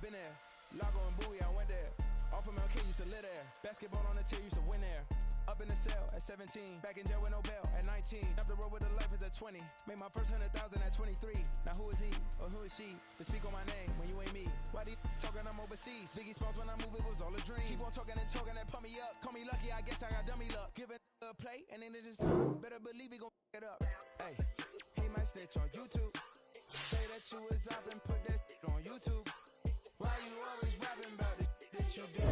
been there. Lago and Bowie, I went there. Off of MLK, used to live there. Basketball on the tier, used to win there. Up in the cell at 17. Back in jail with no bail at 19. Up the road with the life is at 20. Made my first 100,000 at 23. Now who is he or who is she to speak on my name when you ain't me? Why do you talking I'm overseas? Biggie Smalls when I move, it was all a dream. Keep on talking and pump me up. Call me lucky, I guess I got dummy luck. Give it a play and then it just time. Better believe he gon' it up. Hey, he might snitch on YouTube. Say that you was up and put that on YouTube. Why you always rapping about it that you do?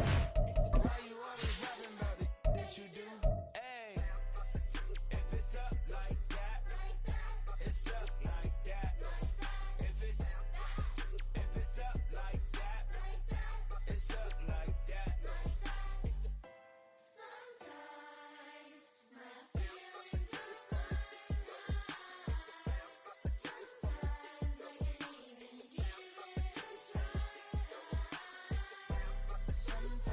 Why you always rapping about it that you do? Hey, if it's up like that, it's stuck like that. If it's up like that, it's stuck like that. Sometimes my feelings are blind. Sometimes I can't even give it a try. Sometimes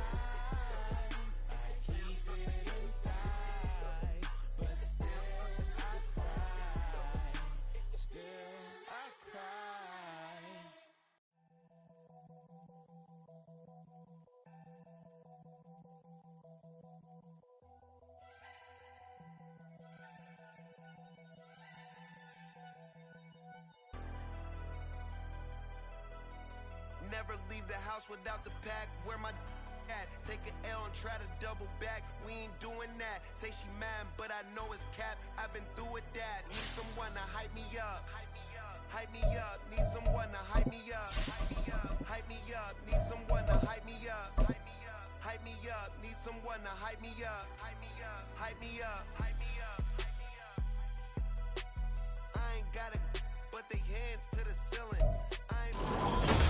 I keep it inside, but still I cry. Still I cry. Never leave the house without the pack. Where my at? Take an L and try to double back. We ain't doing that. Say she mad, but I know it's cap. I've been through with that. Need someone to hype me up. Hype me up. Need someone to hype me up. Hype me up. Need someone to hype me up. Hype me up. Need someone to hype me up. Hype me up. Hype me up. Hype me up. I ain't got it, but they hands to the ceiling.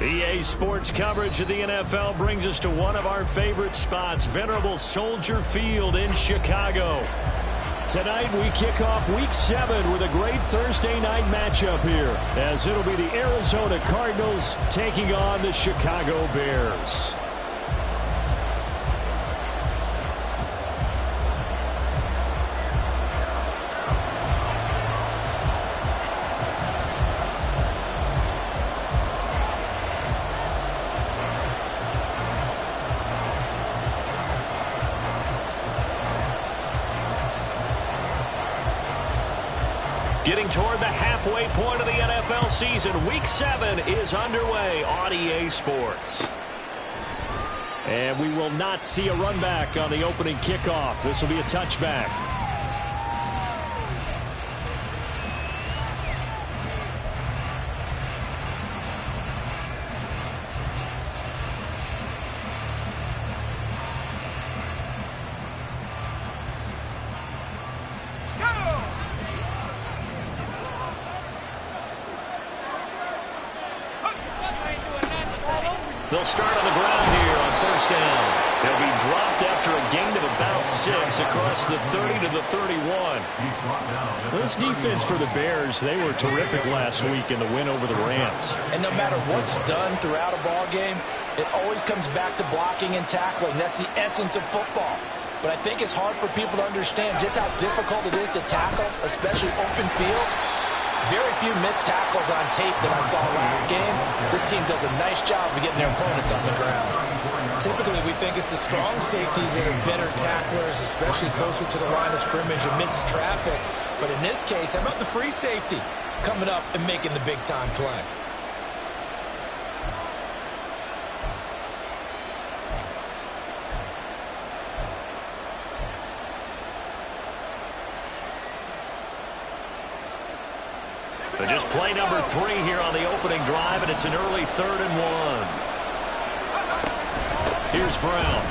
EA Sports coverage of the NFL brings us to one of our favorite spots, venerable Soldier Field in Chicago. Tonight we kick off Week 7 with a great Thursday night matchup here, as it'll be the Arizona Cardinals taking on the Chicago Bears. Getting toward the halfway point of the NFL season, Week 7 is underway on EA Sports. And we will not see a run back on the opening kickoff. This will be a touchback. They'll start on the ground here on first down. They'll be dropped after a gain of about 6 across the 30 to the 31. This defense for the Bears, they were terrific last week in the win over the Rams. And no matter what's done throughout a ball game, it always comes back to blocking and tackling. That's the essence of football. But I think it's hard for people to understand just how difficult it is to tackle, especially open field. Very few missed tackles on tape that I saw last game. This team does a nice job of getting their opponents on the ground. Typically, we think it's the strong safeties that are better tacklers, especially closer to the line of scrimmage amidst traffic. But in this case, how about the free safety coming up and making the big-time play? But just play number 3 here on the opening drive, and it's an early 3rd and 1. Here's Brown.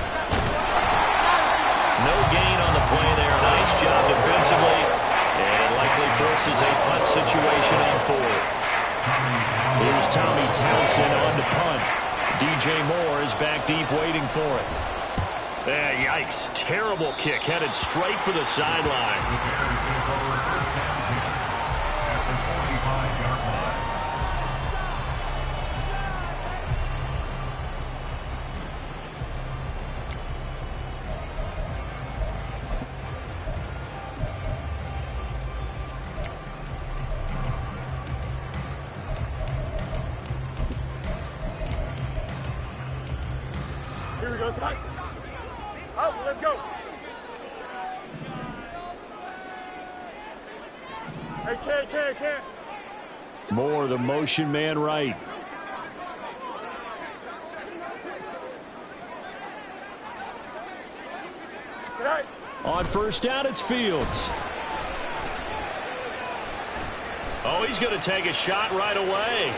No gain on the play there. Nice job defensively. And it likely forces a punt situation on 4th. Here's Tommy Townsend on to punt. DJ Moore is back deep waiting for it. Yikes. Terrible kick headed straight for the sidelines. let's go. Hey, can't. Moore, the motion man right. On first down, it's Fields. Oh, he's going to take a shot right away.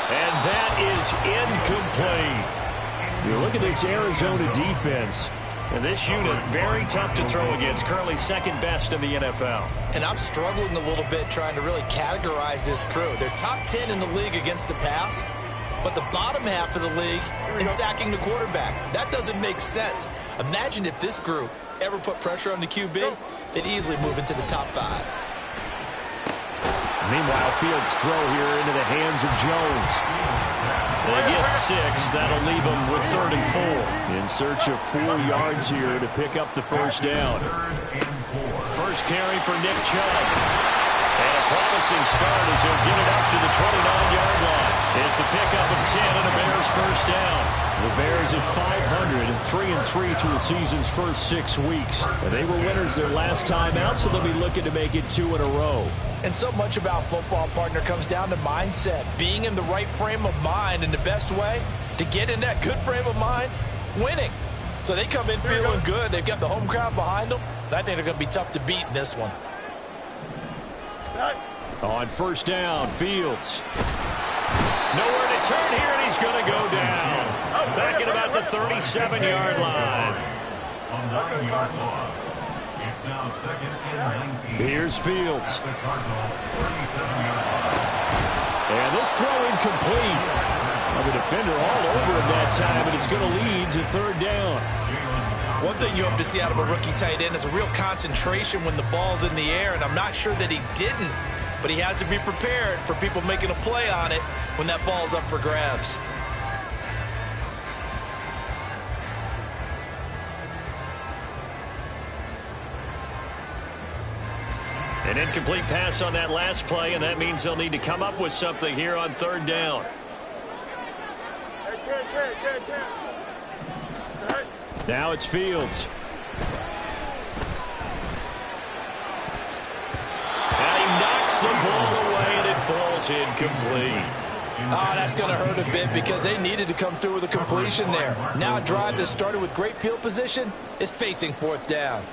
And that is incomplete. You look at this Arizona defense. And this unit, very tough to throw against. Currently second best in the NFL. And I'm struggling a little bit trying to really categorize this crew. They're top 10 in the league against the pass, but the bottom half of the league in sacking the quarterback. That doesn't make sense. Imagine if this group ever put pressure on the QB, they'd easily move into the top 5. Meanwhile, Fields' throw here into the hands of Jones. They get 6. That'll leave them with 3rd and 4. In search of 4 yards here to pick up the first down. First carry for Nick Chubb. And a promising start as he'll get it up to the 29-yard line. It's a pickup of 10 and a Bears first down. The Bears at 500 and 3-3 through the season's first 6 weeks. And they were winners their last time out, so they'll be looking to make it 2 in a row. And so much about football, partner, comes down to mindset. Being in the right frame of mind, and the best way to get in that good frame of mind, winning. So they come in feeling good. They've got the home crowd behind them. And I think they're going to be tough to beat in this one. On first down, Fields. Nowhere to turn here, and he's going to go down. Back at about the 37-yard line. On 9-yard loss. It's now 2nd and 19. Here's Fields. The Cardinals, 37-yard line. And this throw incomplete. The defender all over him that time, and it's going to lead to 3rd down. One thing you hope to see out of a rookie tight end is a real concentration when the ball's in the air, and I'm not sure that he didn't, but he has to be prepared for people making a play on it when that ball's up for grabs. An incomplete pass on that last play, and that means they'll need to come up with something here on 3rd down. Now it's Fields. And he knocks the ball away, and it falls incomplete. Oh, that's going to hurt a bit because they needed to come through with a completion there. Now a drive that started with great field position is facing 4th down.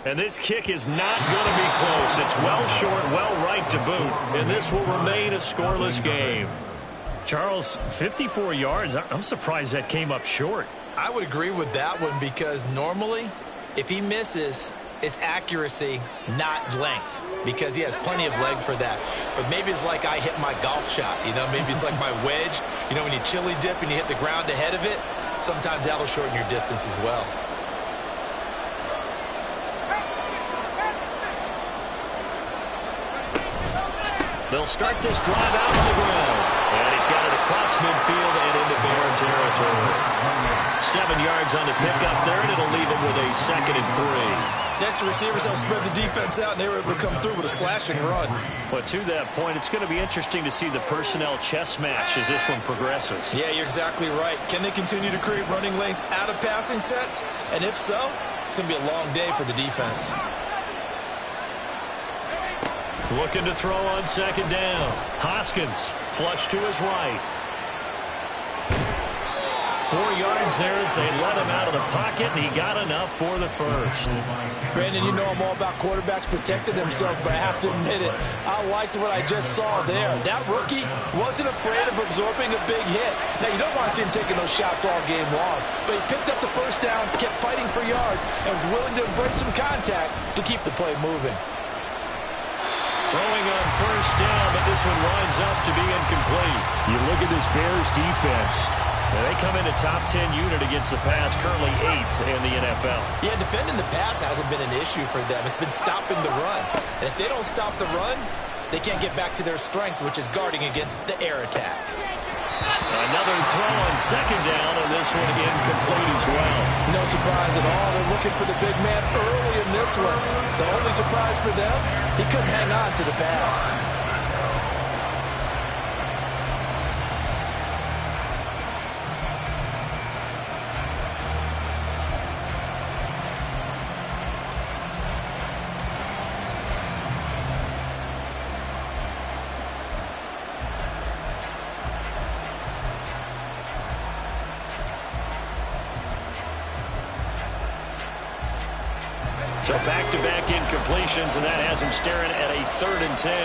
And this kick is not going to be close. It's well short, well right to boot. And this will remain a scoreless game. Charles, 54 yards. I'm surprised that came up short. I would agree with that one because normally, if he misses, it's accuracy, not length, because he has plenty of leg for that. But maybe it's like I hit my golf shot, you know, maybe it's like my wedge. You know, when you chili dip and you hit the ground ahead of it, sometimes that'll shorten your distance as well. They'll start this drive out on the ground. And he's got it across midfield and into Bear territory. 7 yards on the pickup there, and it'll leave him with a 2nd and 3. That's the receivers help spread the defense out, and they were able to come through with a slashing run. But to that point, it's going to be interesting to see the personnel chess match as this one progresses. Yeah, you're exactly right. Can they continue to create running lanes out of passing sets? And if so, it's going to be a long day for the defense. Looking to throw on 2nd down. Hoskins, flush to his right. 4 yards there as they let him out of the pocket, and he got enough for the first. Brandon, you know I'm all about quarterbacks protecting themselves, but I have to admit it. I liked what I just saw there. That rookie wasn't afraid of absorbing a big hit. Now, you don't want to see him taking those shots all game long, but he picked up the first down, kept fighting for yards, and was willing to embrace some contact to keep the play moving. Throwing on first down, but this one winds up to be incomplete. You look at this Bears defense. They come in a top 10 unit against the pass, currently 8th in the NFL. Yeah, defending the pass hasn't been an issue for them. It's been stopping the run. And if they don't stop the run, they can't get back to their strength, which is guarding against the air attack. Another throw on 2nd down, and this one incomplete as well. No surprise at all. They're looking for the big man early in this one. The only surprise for them, he couldn't hang on to the pass. So back-to-back incompletions, and that has him staring at a 3rd and 10.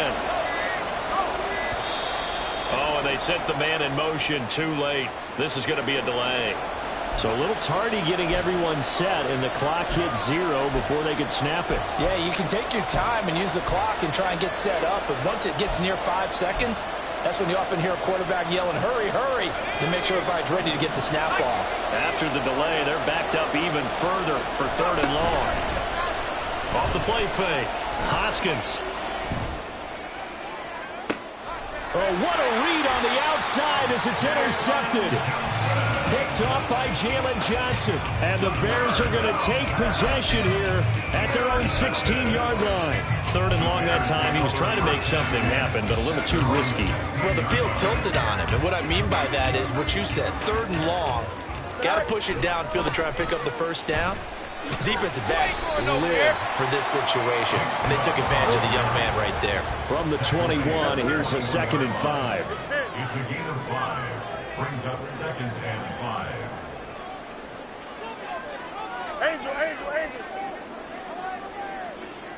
Oh, and they sent the man in motion too late. This is going to be a delay. So a little tardy getting everyone set, and the clock hits 0 before they could snap it. Yeah, you can take your time and use the clock and try and get set up, but once it gets near 5 seconds, that's when you often hear a quarterback yelling, hurry, hurry, to make sure everybody's ready to get the snap off. After the delay, they're backed up even further for 3rd and long. Off the play fake, Hoskins. Oh, what a read on the outside as it's intercepted. Picked off by Jalen Johnson. And the Bears are going to take possession here at their own 16-yard line. 3rd and long that time. He was trying to make something happen, but a little too risky. Well, the field tilted on him, and what I mean by that is what you said, 3rd and long. Got to push it downfield to try and pick up the first down. Defensive backs live for this situation, and they took advantage of the young man right there. From the 21, here's a 2nd and 5. It's a gain of 5. Brings up 2nd and 5. Angel.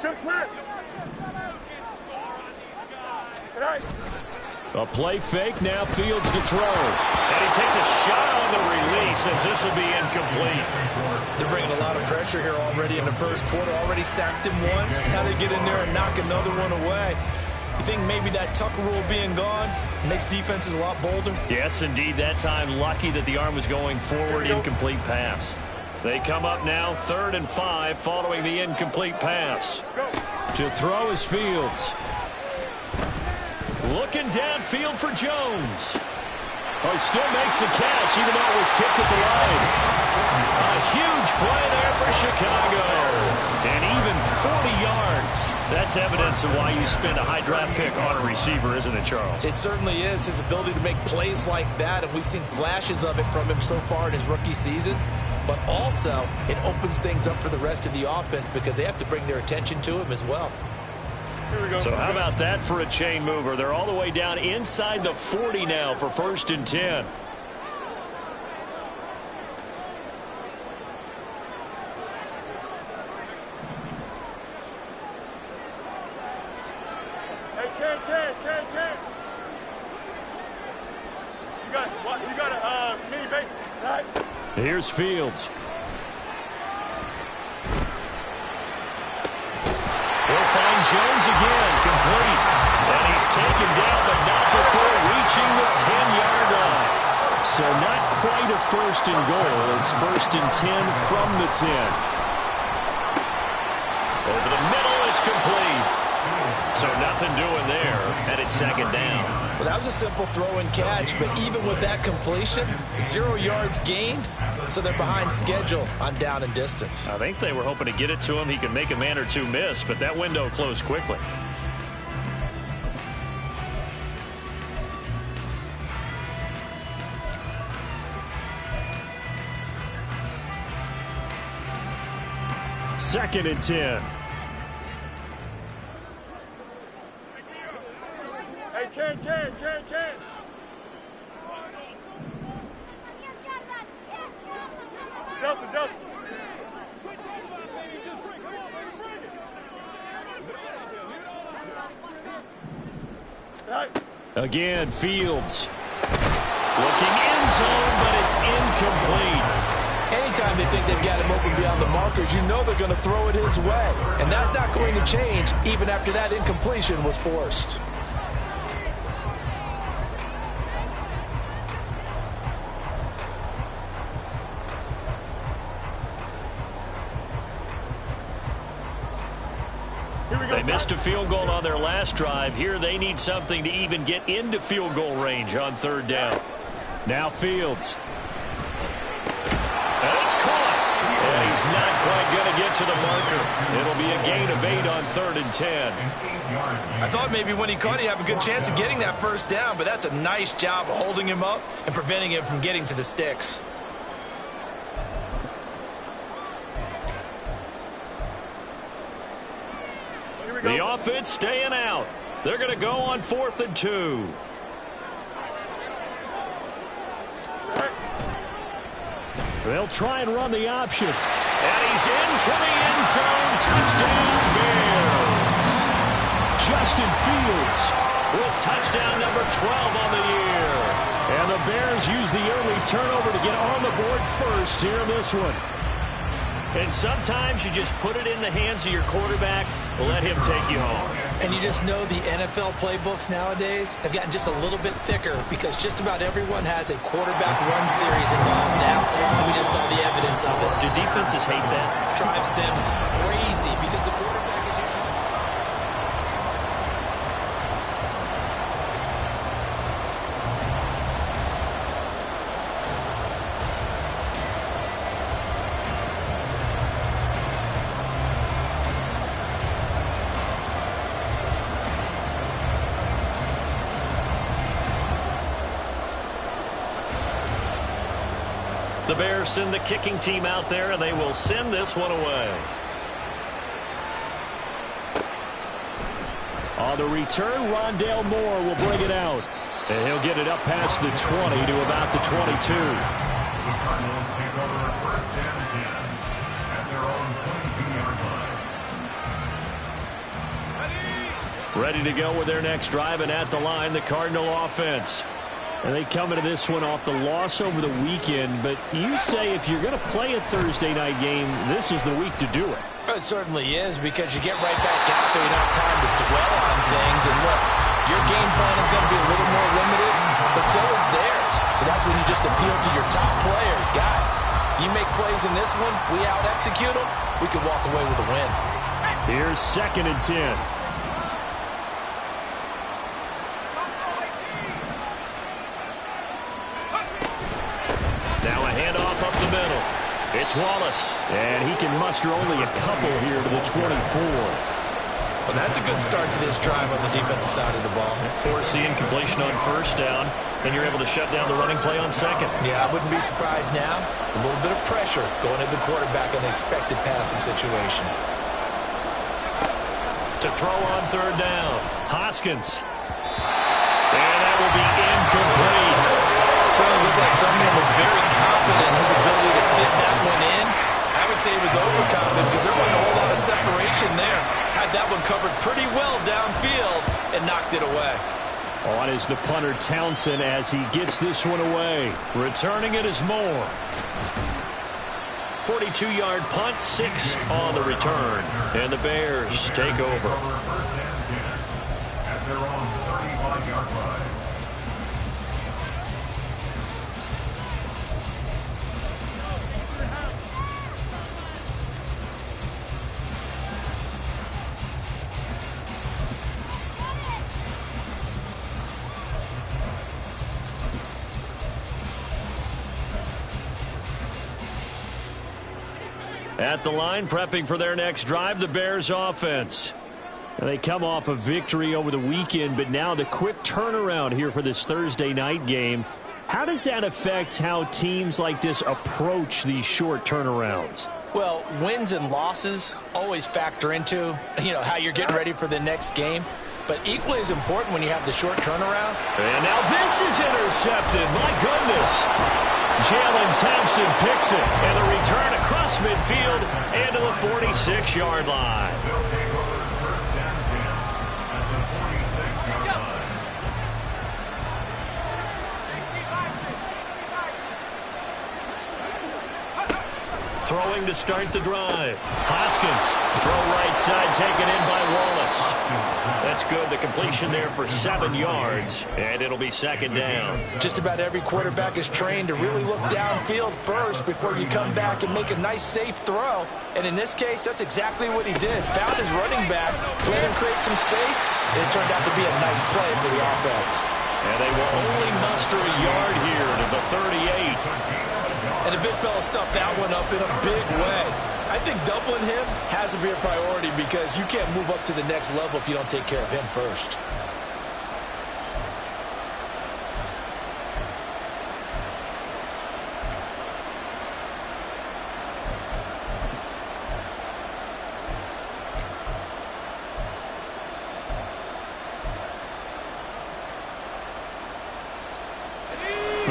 Chip Smith. Tonight. A play fake, now Fields to throw. And he takes a shot on the release as this will be incomplete. They're bringing a lot of pressure here already in the first quarter. Already sacked him once. Now they get in there and knock another one away. You think maybe that Tucker rule being gone makes defenses a lot bolder? Yes, indeed. That time, lucky that the arm was going forward. Incomplete pass. They come up now 3rd and 5 following the incomplete pass. To throw is Fields. Looking downfield for Jones. Oh, he still makes the catch, even though it was tipped at the line. A huge play there for Chicago. And even 40 yards. That's evidence of why you spend a high draft pick on a receiver, isn't it, Charles? It certainly is. His ability to make plays like that, and we've seen flashes of it from him so far in his rookie season. But also, it opens things up for the rest of the offense because they have to bring their attention to him as well. So how about that for a chain mover? They're all the way down inside the 40 now for 1st and 10. Hey, Ken. You got a mini base, right? Here's Fields. We'll find Jones again, complete. And he's taken down, but not before reaching the 10-yard line. So not quite a 1st and goal. It's 1st and 10 from the 10. Over the middle, it's complete. So nothing doing there, and it's 2nd down. Well, that was a simple throw and catch, but even with that completion, 0 yards gained, so they're behind schedule on down and distance. I think they were hoping to get it to him. He could make a man or two miss, but that window closed quickly. Second and 10. Hey, Ken. Delta. Right. Again, Fields. Looking end zone, but it's incomplete. Anytime they think they've got him open beyond the markers, you know they're going to throw it his way. And that's not going to change even after that incompletion was forced. They missed a field goal on their last drive. Here they need something to even get into field goal range on 3rd down. Now Fields. And it's caught. And he's not quite going to get to the marker. It'll be a gain of 8 on 3rd and 10. I thought maybe when he caught, he'd have a good chance of getting that first down, but that's a nice job of holding him up and preventing him from getting to the sticks. The offense staying out. They're going to go on 4th and 2. They'll try and run the option. And he's into the end zone. Touchdown, Bears. Justin Fields with touchdown number 12 on the year. And the Bears use the early turnover to get on the board first here in this one. And sometimes you just put it in the hands of your quarterback, let him take you home. And you just know the NFL playbooks nowadays have gotten just a little bit thicker because just about everyone has a quarterback run series involved now. And we just saw the evidence of it. Do defenses hate that? Drives them crazy because the quarterback is usually... The Bears send the kicking team out there, and they will send this one away. On the return, Rondale Moore will bring it out. And he'll get it up past the 20 to about the 22. The Cardinals take over a 1st and 10 at their own 22-yard line. Ready to go with their next drive, and at the line, the Cardinal offense. And they come into this one off the loss over the weekend, but you say if you're going to play a Thursday night game, this is the week to do it. It certainly is because you get right back out there. You don't have time to dwell on things. And look, your game plan is going to be a little more limited, but so is theirs. So that's when you just appeal to your top players. Guys, you make plays in this one, we out-execute them, we can walk away with a win. Here's 2nd and 10. It's Wallace, and he can muster only a couple here to the 24. Well, that's a good start to this drive on the defensive side of the ball. Force the incompletion on 1st down, then you're able to shut down the running play on 2nd. Yeah, I wouldn't be surprised now. A little bit of pressure going at the quarterback in the expected passing situation. To throw on 3rd down, Hoskins. And that will be incomplete. Certainly looked like someone was very confident in his ability to fit that one in. I would say he was overconfident because there wasn't a whole lot of separation there. Had that one covered pretty well downfield and knocked it away. On is the punter Townsend as he gets this one away. Returning it is Moore. 42-yard punt, 6 on the return. And the Bears take over. 1st and 10 at their own 35-yard line. At the line, prepping for their next drive, the Bears offense. And they come off a victory over the weekend, but now the quick turnaround here for this Thursday night game. How does that affect how teams like this approach these short turnarounds? Well, wins and losses always factor into, how you're getting ready for the next game. But equally as important when you have the short turnaround. And now this is intercepted. My goodness. Jalen Thompson picks it. And a return across midfield and to the 46-yard line. They'll take over 1st and 10 at the 46-yard line. Throwing to start the drive. Hoskins, throw right side, taken in by Wallace. That's good. The completion there for 7 yards, and it'll be 2nd down. Just about every quarterback is trained to really look downfield first before you come back and make a nice, safe throw. And in this case, that's exactly what he did. Found his running back, let him create some space, and it turned out to be a nice play for the offense. And they will only muster a yard here to the 38. And the big fella stuffed that one up in a big way. I think doubling him has to be a priority because you can't move up to the next level if you don't take care of him first.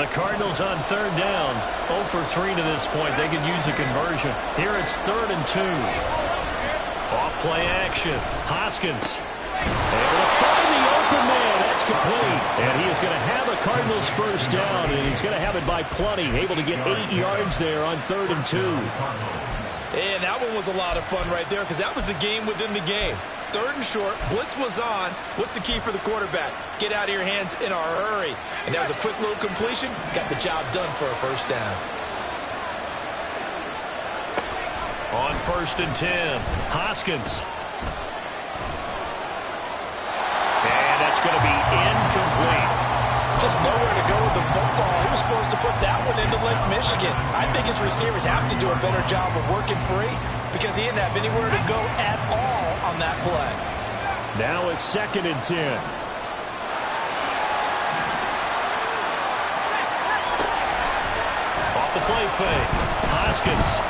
The Cardinals on third down. 0 for 3 to this point. They could use a conversion. Here it's 3rd and 2. Off play action. Hoskins able to find the open man. That's complete. And he is going to have a Cardinals first down, and he's going to have it by plenty. Able to get 8 yards there on 3rd and 2. And that one was a lot of fun right there because that was the game within the game. 3rd and short, blitz was on. What's the key for the quarterback? Get out of your hands in a hurry. And that was a quick little completion. Got the job done for a first down. On 1st and 10, Hoskins. And that's going to be incomplete. Just nowhere to go with the football. He was supposed to put that one into Lake Michigan. I think his receivers have to do a better job of working free because he didn't have anywhere to go at all on that play. Now it's 2nd and 10. Off the play fake. Hoskins.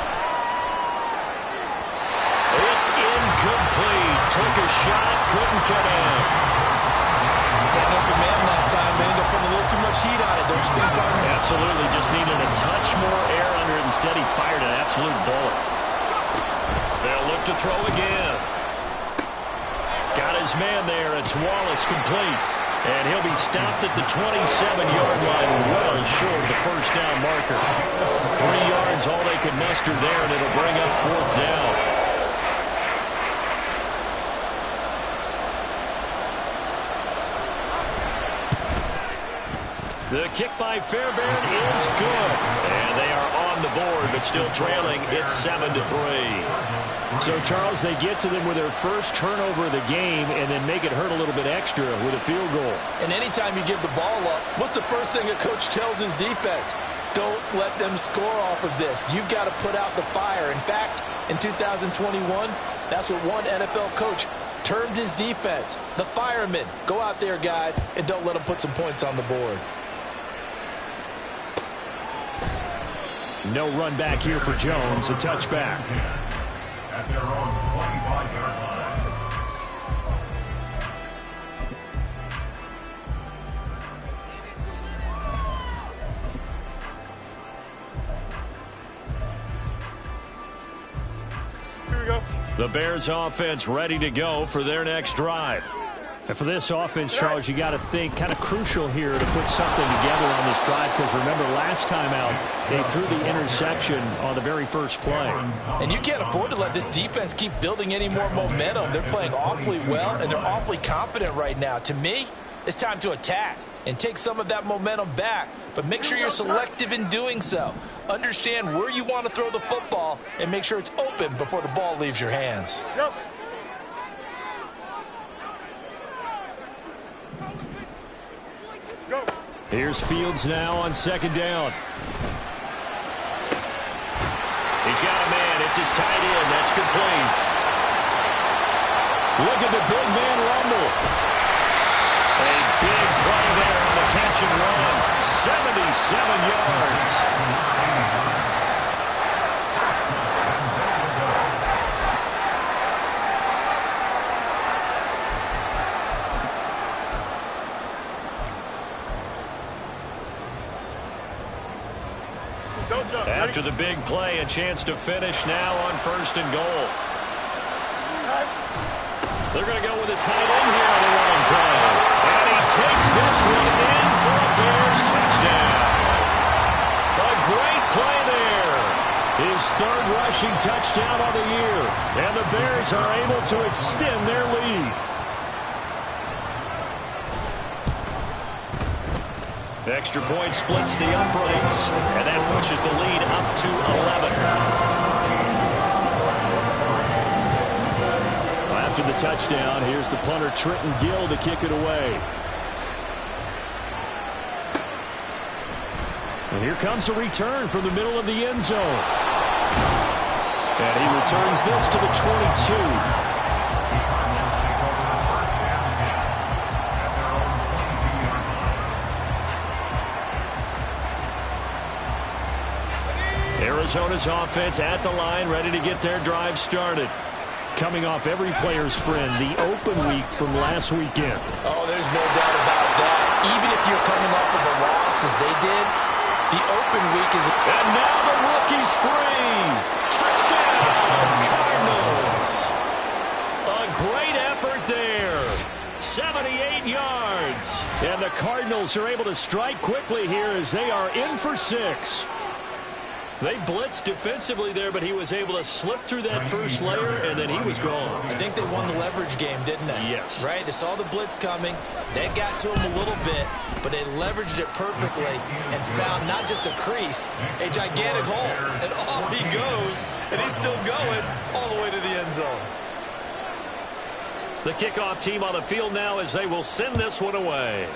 It's incomplete. Took a shot, couldn't get in. Had an open man that time, but ended up putting a little too much heat on it, don't you think, partner? Absolutely. Just needed a touch more air under it. Instead, he fired an absolute bullet. They'll look to throw again. Got his man there. It's Wallace complete. And he'll be stopped at the 27-yard line, well short of the first down marker. 3 yards, all they could muster there, and it'll bring up 4th down. The kick by Fairbairn is good. And they are on the board, but still trailing. It's 7-3. So, Charles, they get to them with their first turnover of the game and then make it hurt a little bit extra with a field goal. And anytime you give the ball up, what's the first thing a coach tells his defense? Don't let them score off of this. You've got to put out the fire. In fact, in 2021, that's what one NFL coach termed his defense. The firemen. Go out there, guys, and don't let them put some points on the board. No run back here for Jones. A touchback. At their own 25-yard line. Here we go. The Bears offense ready to go for their next drive. And for this offense, Charles, you got to think kind of crucial here to put something together on this drive because remember last time out, they threw the interception on the very first play. And you can't afford to let this defense keep building any more momentum. They're playing awfully well, and they're awfully confident right now. To me, it's time to attack and take some of that momentum back, but make sure you're selective in doing so. Understand where you want to throw the football and make sure it's open before the ball leaves your hands. Yep. Go. Here's Fields now on 2nd down. He's got a man. It's his tight end. That's complete. Look at the big man rumble. A big play there on the catch and run. 77 yards. After the big play, a chance to finish now on 1st and goal. They're going to go with a tight end here on the running play. And he takes this one in for a Bears touchdown. A great play there. His 3rd rushing touchdown on the year. And the Bears are able to extend their lead. Extra point splits the uprights, and that pushes the lead up to 11. After the touchdown, here's the punter Trenton Gill to kick it away. And here comes a return from the middle of the end zone. And he returns this to the 22. Arizona's offense at the line, ready to get their drive started. Coming off every player's friend, the open week from last weekend. Oh, there's no doubt about that. even if you're coming off of a loss as they did, the open week is... And now the rookie's free. Touchdown, Cardinals. A great effort there. 78 yards. And the Cardinals are able to strike quickly here as they are in for 6. They blitzed defensively there, but he was able to slip through that first layer, and then he was gone. I think they won the leverage game, didn't they? Yes. Right? They saw the blitz coming. They got to him a little bit, but they leveraged it perfectly and found not just a crease, a gigantic hole. And off he goes, and he's still going all the way to the end zone. The kickoff team on the field now as they will send this one away.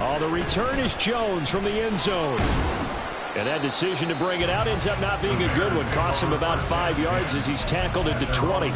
Oh, the return is Jones from the end zone. And that decision to bring it out ends up not being a good one. Costs him about 5 yards as he's tackled into 20.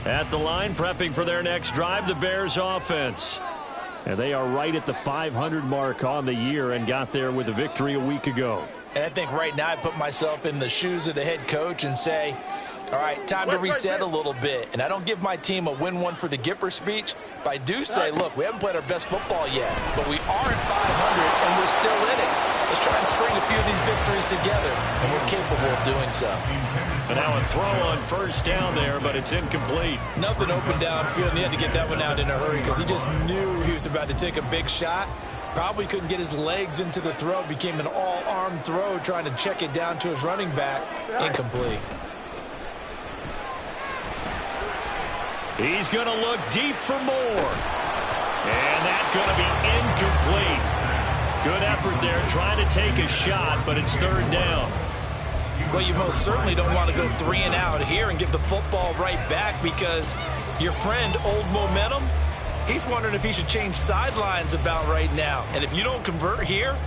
At the line, prepping for their next drive, the Bears offense. And they are right at the 500 mark on the year and got there with a victory a week ago. And I think right now I put myself in the shoes of the head coach and say, all right, time to reset a little bit. And I don't give my team a win one for the Gipper speech, but I do say, look, we haven't played our best football yet, but we are at 500 and we're still in it. Let's try and string a few of these victories together, and we're capable of doing so. And now a throw on first down there, but it's incomplete. Nothing open downfield, and he had to get that one out in a hurry because he just knew he was about to take a big shot. Probably couldn't get his legs into the throw. Became an all-arm throw trying to check it down to his running back. Incomplete. He's going to look deep for more. And that's going to be incomplete. Good effort there trying to take a shot, but it's third down. Well, you most certainly don't want to go 3 and out here and give the football right back because your friend, Old Momentum, he's wondering if he should change sidelines about right now. And if you don't convert here,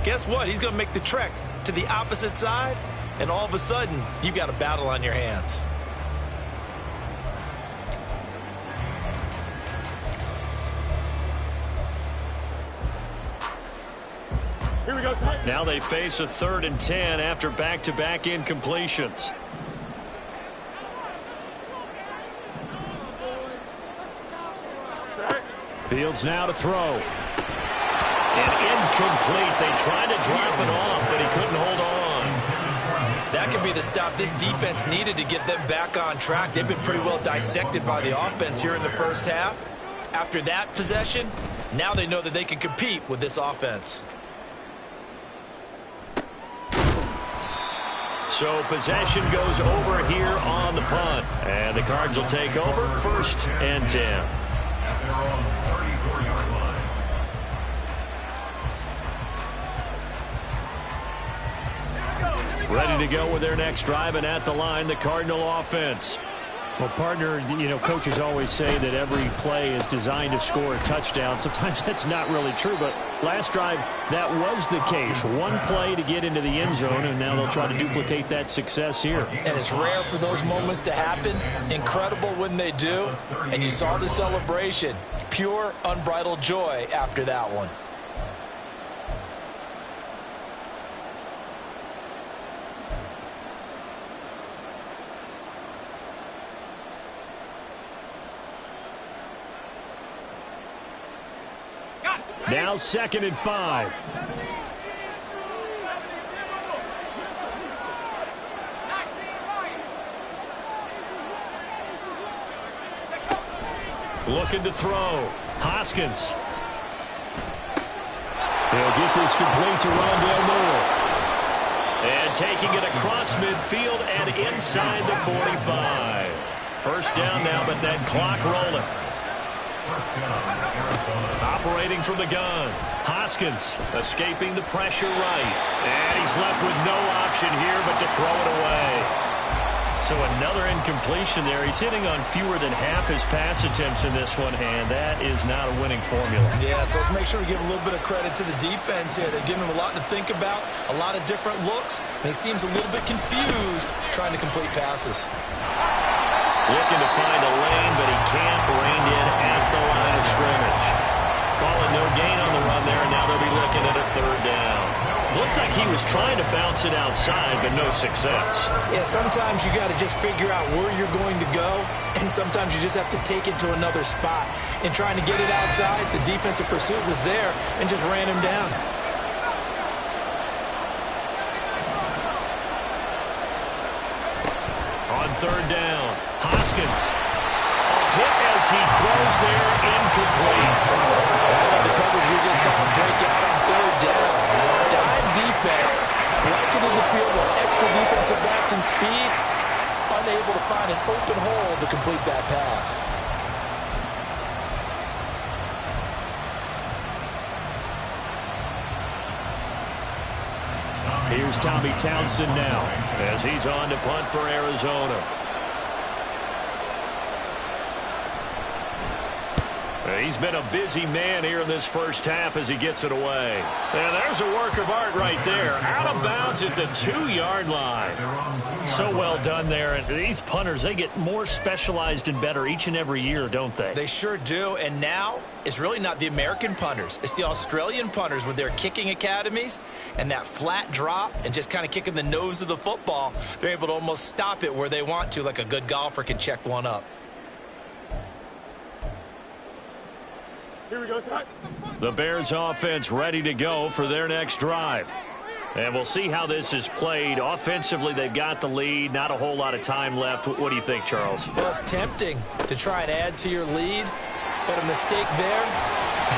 guess what? He's going to make the trek to the opposite side, and all of a sudden, you've got a battle on your hands. Here we go. Now they face a 3rd and 10 after back-to-back incompletions. Fields now to throw. And incomplete. They tried to drop it off, but he couldn't hold on. That could be the stop this defense needed to get them back on track. They've been pretty well dissected by the offense here in the first half. After that possession, now they know that they can compete with this offense. So possession goes over here on the punt. And the Cards will take over 1st and 10. At their own 34-yard line. Ready to go with their next drive, and at the line, the Cardinal offense. Well, partner, you know, coaches always say that every play is designed to score a touchdown. Sometimes that's not really true, but last drive, that was the case. One play to get into the end zone, and now they'll try to duplicate that success here. And it's rare for those moments to happen. Incredible when they do. And you saw the celebration. Pure, unbridled joy after that one. Now 2nd and 5. Looking to throw. Hoskins. He'll get this complete to Rondale Moore. And taking it across midfield and inside the 45. First down now, but that clock rolling. Operating from the gun. Hoskins escaping the pressure right. And he's left with no option here but to throw it away. So another incompletion there. He's hitting on fewer than half his pass attempts in this one, and that is not a winning formula. Yeah, so let's make sure we give a little bit of credit to the defense here. They're giving him a lot to think about, a lot of different looks, and he seems a little bit confused trying to complete passes. Looking to find a lane, but he can't rein in at the line of scrimmage. Calling no gain on the run there, and now they'll be looking at a third down. Looked like he was trying to bounce it outside, but no success. Yeah, sometimes you got to just figure out where you're going to go, and sometimes you just have to take it to another spot. In trying to get it outside, the defensive pursuit was there and just ran him down. On third down, Hoskins. A hit as he throws there, incomplete. The coverage we just saw him break out on third down. Dime defense, blanketed the field with extra defensive backs and speed, unable to find an open hole to complete that pass. Here's Tommy Townsend now as he's on to punt for Arizona. He's been a busy man here in this first half as he gets it away. And there's a work of art right there. Out of bounds at the 2-yard line. So well done there. And these punters, they get more specialized and better each and every year, don't they? They sure do. And now it's really not the American punters. It's the Australian punters with their kicking academies and that flat drop and just kind of kicking the nose of the football. They're able to almost stop it where they want to, like a good golfer can check one up. Here we go, son. The Bears offense ready to go for their next drive. And we'll see how this is played. Offensively, they've got the lead. Not a whole lot of time left. What do you think, Charles? Well, it's tempting to try and add to your lead, but a mistake there,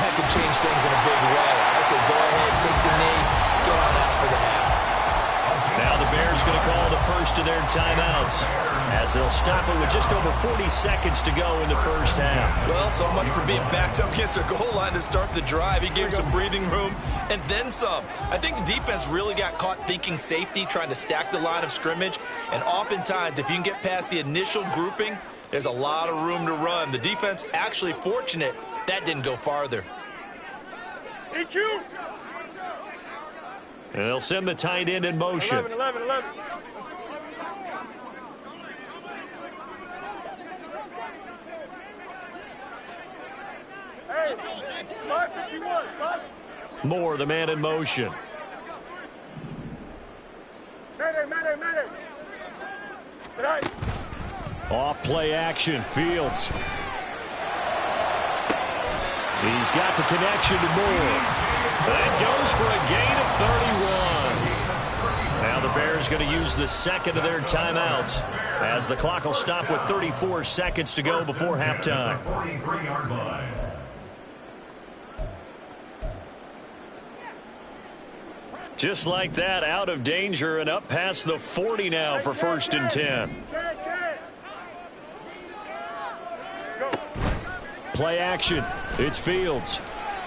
that could change things in a big way. I say go ahead, take the knee, get on out for the half. Now the Bears going to call the first of their timeouts as they'll stop it with just over 40 seconds to go in the first half. Well, so much for being backed up against their goal line to start the drive. He gave some breathing room and then some. I think the defense really got caught thinking safety, trying to stack the line of scrimmage. And oftentimes, if you can get past the initial grouping, there's a lot of room to run. The defense actually fortunate that didn't go farther. EQ! And they'll send the tight end in motion. 11. Hey, 551. Moore, the man in motion. Mayday. Tonight. Off play action, Fields. He's got the connection to Moore. That goes for a gain of 31. Now the Bears going to use the second of their timeouts as the clock will stop with 34 seconds to go before halftime. 43-yard line. Just like that, out of danger and up past the 40 now for 1st and 10. Play action. It's Fields.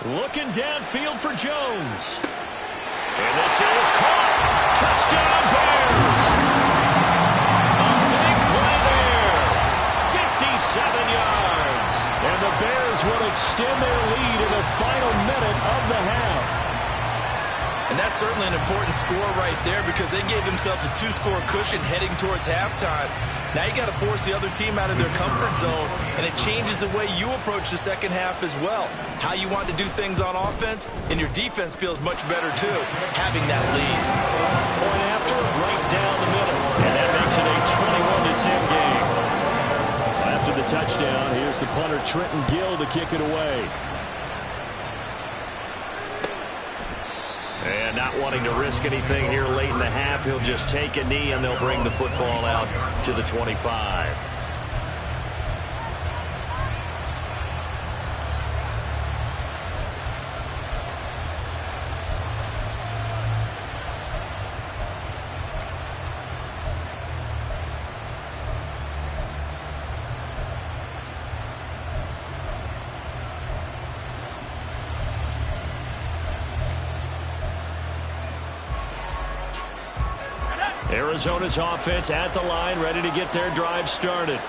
Looking downfield for Jones. And this is caught. Touchdown Bears. A big play there. 57 yards. And the Bears will extend their lead in the final minute of the half. And that's certainly an important score right there because they gave themselves a 2-score cushion heading towards halftime. Now you got to force the other team out of their comfort zone, and it changes the way you approach the second half as well. How you want to do things on offense, and your defense feels much better too, having that lead. Point after, right down the middle, and that makes it a 21-10 game. After the touchdown, here's the punter Trenton Gill to kick it away. And not wanting to risk anything here late in the half, he'll just take a knee and they'll bring the football out to the 25. Arizona's offense at the line, ready to get their drive started.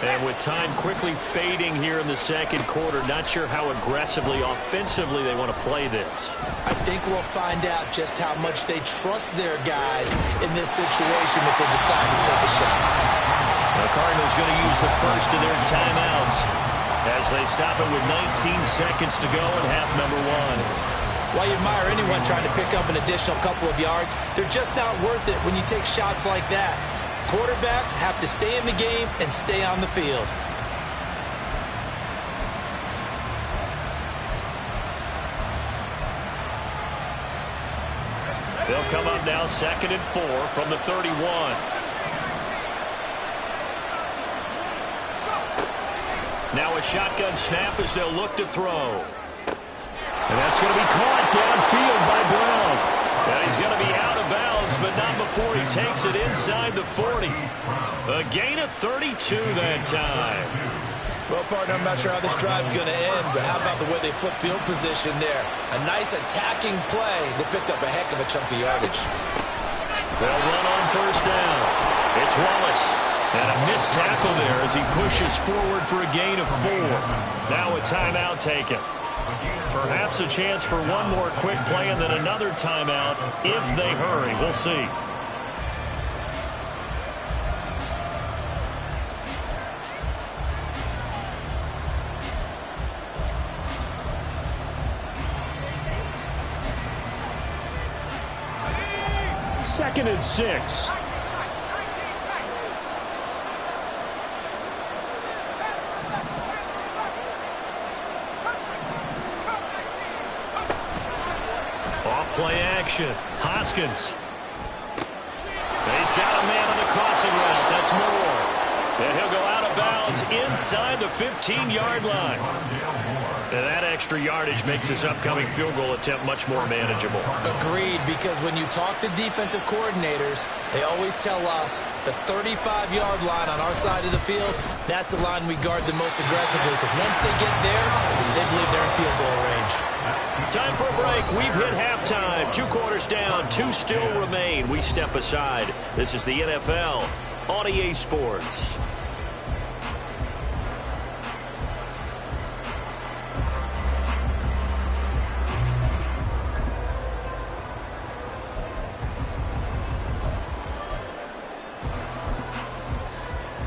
And with time quickly fading here in the second quarter, not sure how aggressively, offensively they want to play this. I think we'll find out just how much they trust their guys in this situation if they decide to take a shot. The Cardinals going to use the first of their timeouts as they stop it with 19 seconds to go in half number one. While you admire anyone trying to pick up an additional couple of yards, they're just not worth it when you take shots like that. Quarterbacks have to stay in the game and stay on the field. They'll come up now 2nd and 4 from the 31. Now a shotgun snap as they'll look to throw. And that's going to be caught downfield by Brown. And he's going to be out of bounds, but not before he takes it inside the 40. A gain of 32 that time. Well, partner, I'm not sure how this drive's going to end, but how about the way they flip field position there? A nice attacking play. They picked up a heck of a chunk of yardage. They'll run on first down. It's Wallace. And a missed tackle there as he pushes forward for a gain of 4. Now a timeout taken. Perhaps a chance for one more quick play and then another timeout if they hurry. We'll see. Second and 6. Play action. Hoskins. He's got a man on the crossing route. That's Moore. And he'll go out of bounds inside the 15-yard line. And that extra yardage makes this upcoming field goal attempt much more manageable. Agreed, because when you talk to defensive coordinators, they always tell us the 35-yard line on our side of the field, that's the line we guard the most aggressively, because once they get there, they believe they're in field goal range. Time for a break. We've hit halftime. 2 quarters down. 2 still remain. We step aside. This is the NFL on EA Sports.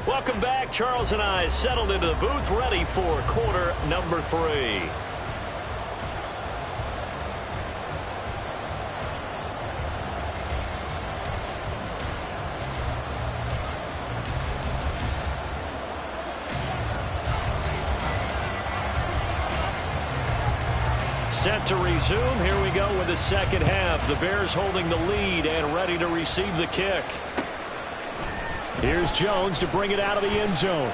Welcome back. Charles and I settled into the booth, ready for quarter number 3. Set to resume. Here we go with the second half. The Bears holding the lead and ready to receive the kick. Here's Jones to bring it out of the end zone.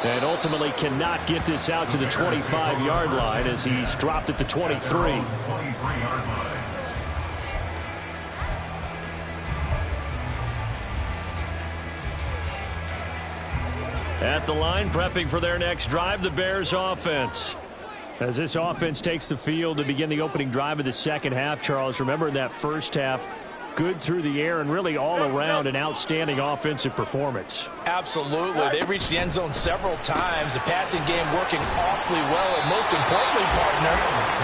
And ultimately cannot get this out to the 25-yard line as he's dropped at the 23. At the line, prepping for their next drive, the Bears offense. As this offense takes the field to begin the opening drive of the second half, Charles, remember in that first half, good through the air and really all around an outstanding offensive performance. Absolutely. They reached the end zone several times. The passing game working awfully well, and most importantly, partner.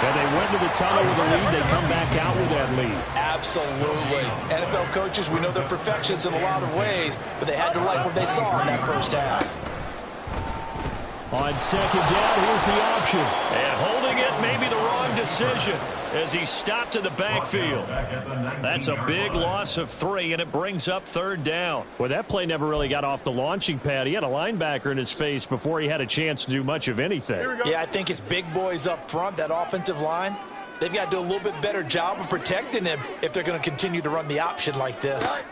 And they went to the tunnel with a lead. They come back out with that lead. Absolutely. NFL coaches, we know they're perfectionists in a lot of ways, but they had to like what they saw in that first half. On second down, here's the option. And holding it may be the wrong decision as he stopped in the backfield. That's a big loss of 3, and it brings up third down. Well, that play never really got off the launching pad. He had a linebacker in his face before he had a chance to do much of anything. Yeah, I think it's big boys up front, that offensive line. They've got to do a little bit better job of protecting him if they're going to continue to run the option like this.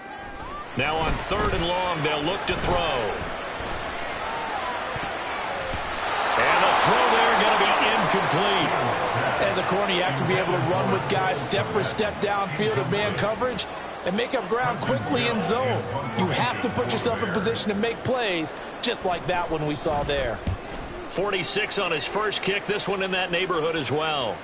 Now on 3rd and long, they'll look to throw. And the throw there going to be incomplete. As a corner, you have to be able to run with guys step for step downfield in man coverage and make up ground quickly in zone. You have to put yourself in position to make plays just like that one we saw there. 46 on his first kick. This one in that neighborhood as well.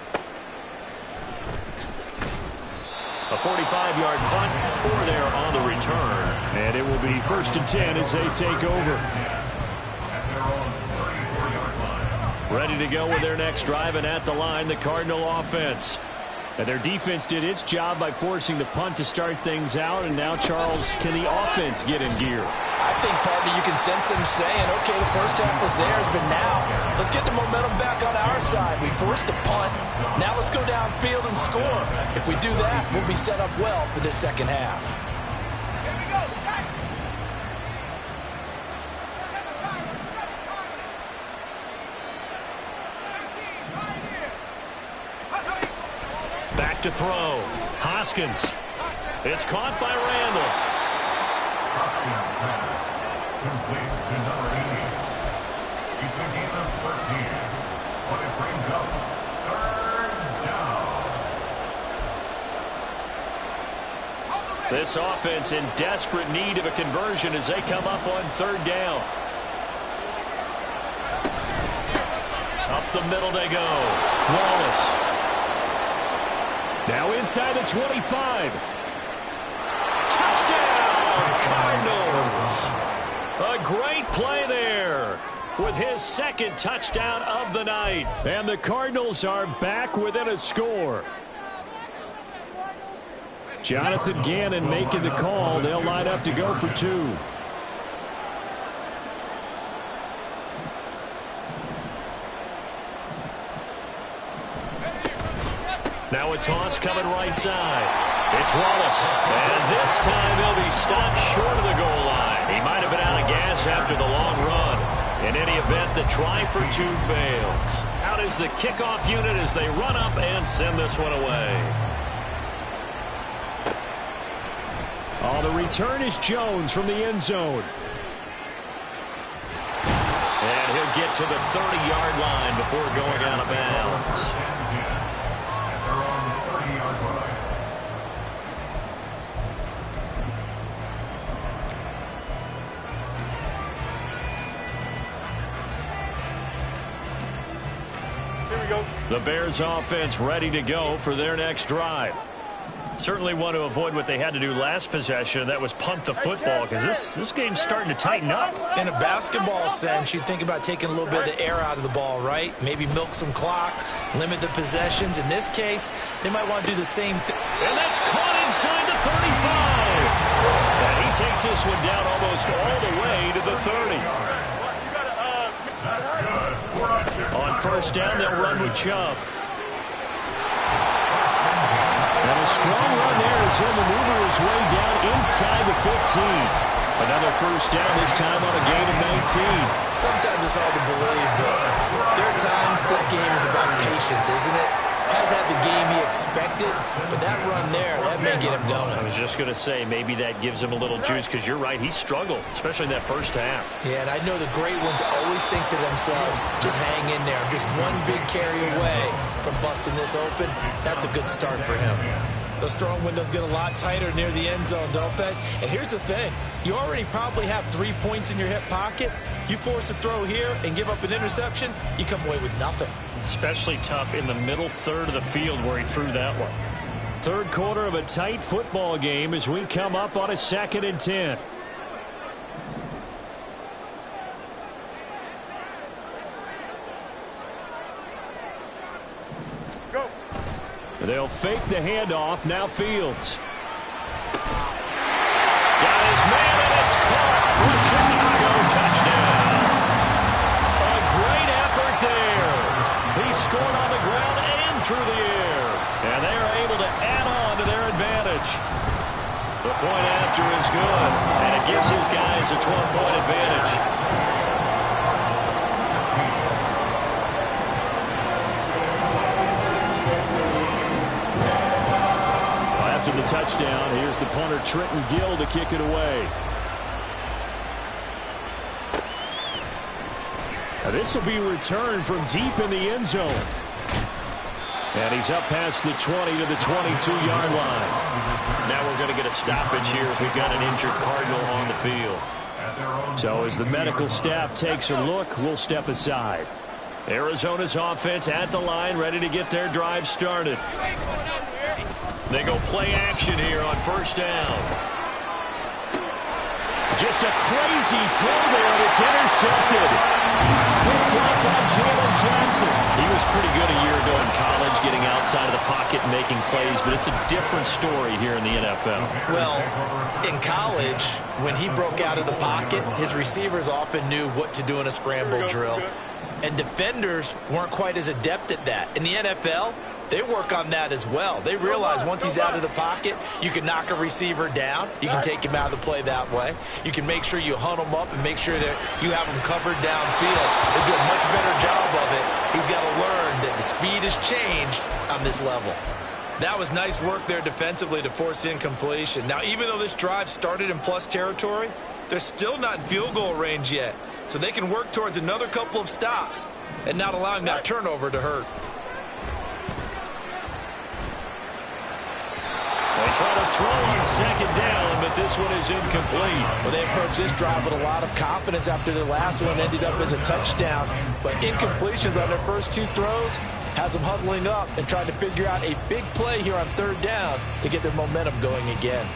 A 45-yard punt, 4 there on the return. And it will be 1st and 10 as they take over. Ready to go with their next drive, and at the line, the Cardinal offense. And their defense did its job by forcing the punt to start things out. And now, Charles, can the offense get in gear? I think, partner, you can sense them saying, okay, the first half was theirs, but now let's get the momentum back on our side. We forced a punt. Now let's go downfield and score. If we do that, we'll be set up well for the second half. Back to throw. Hoskins. It's caught by Randall. Hoskins pass. Complete to number 80. It's a gain of 13. But it brings up 3rd down. This offense in desperate need of a conversion as they come up on 3rd down. Up the middle they go. Wallace. Now inside the 25. Touchdown, Cardinals. A great play there with his 2nd touchdown of the night. And the Cardinals are back within a score. Jonathan Gannon making the call. They'll line up to go for 2. Now a toss coming right side. It's Wallace. And this time he'll be stopped short of the goal line. He might have been out of gas after the long run. In any event, the try for 2 fails. Out is the kickoff unit as they run up and send this one away. Oh, the return is Jones from the end zone. And he'll get to the 30-yard line before going out of bounds. The Bears offense ready to go for their next drive. Certainly want to avoid what they had to do last possession, and that was punt the football, because this game's starting to tighten up. In a basketball sense, you think about taking a little bit of the air out of the ball, right? Maybe milk some clock, limit the possessions. In this case, they might want to do the same thing. And that's caught inside the 35. And he takes this one down almost all the way to the 30. On 1st down, they'll run with Chubb. And a strong run there as he'll maneuver his way down inside the 15. Another 1st down, this time on a gain of 19. Sometimes it's hard to believe, but there are times this game is about patience, isn't it? Has had the game he expected, but that run there, that may get him going. I was just going to say, maybe that gives him a little juice, because you're right, he struggled, especially in that 1st half. Yeah, and I know the great ones always think to themselves, just hang in there. Just one big carry away from busting this open. That's a good start for him. Those throwing windows get a lot tighter near the end zone, don't they? And here's the thing. You already probably have 3 points in your hip pocket. You force a throw here and give up an interception, you come away with nothing. Especially tough in the middle 3rd of the field where he threw that one. 3rd quarter of a tight football game as we come up on a 2nd and 10. Go. They'll fake the handoff. Now Fields. Got his man, and it's caught for Chicago. Touchdown. A great effort there. He scored on the ground and through the air. And they are able to add on to their advantage. The point after is good, and it gives his guys a 12-point advantage. After the touchdown, here's the punter Trenton Gill to kick it away. Now this will be returned from deep in the end zone. And he's up past the 20 to the 22-yard line. Now we're going to get a stoppage here as we've got an injured Cardinal on the field. So as the medical staff takes a look, we'll step aside. Arizona's offense at the line, ready to get their drive started. They go play action here on first down. Just a crazy throw there, and it's intercepted. Picked up by Jalen Johnson. He was pretty good a year ago in college, getting outside of the pocket and making plays, but it's a different story here in the NFL. Well, in college, when he broke out of the pocket, his receivers often knew what to do in a scramble drill, and defenders weren't quite as adept at that. In the NFL, they work on that as well. They realize once he's out of the pocket, you can knock a receiver down. You can take him out of the play that way. You can make sure you hunt him up and make sure that you have him covered downfield. They do a much better job of it. He's got to learn that the speed has changed on this level. That was nice work there defensively to force incompletion. Now, even though this drive started in plus territory, they're still not in field goal range yet. So they can work towards another couple of stops and not allowing that turnover to hurt. They try to throw on second down, but this one is incomplete. Well, they approached this drive with a lot of confidence after their last one ended up as a touchdown. But incompletions on their first two throws has them huddling up and trying to figure out a big play here on third down to get their momentum going again.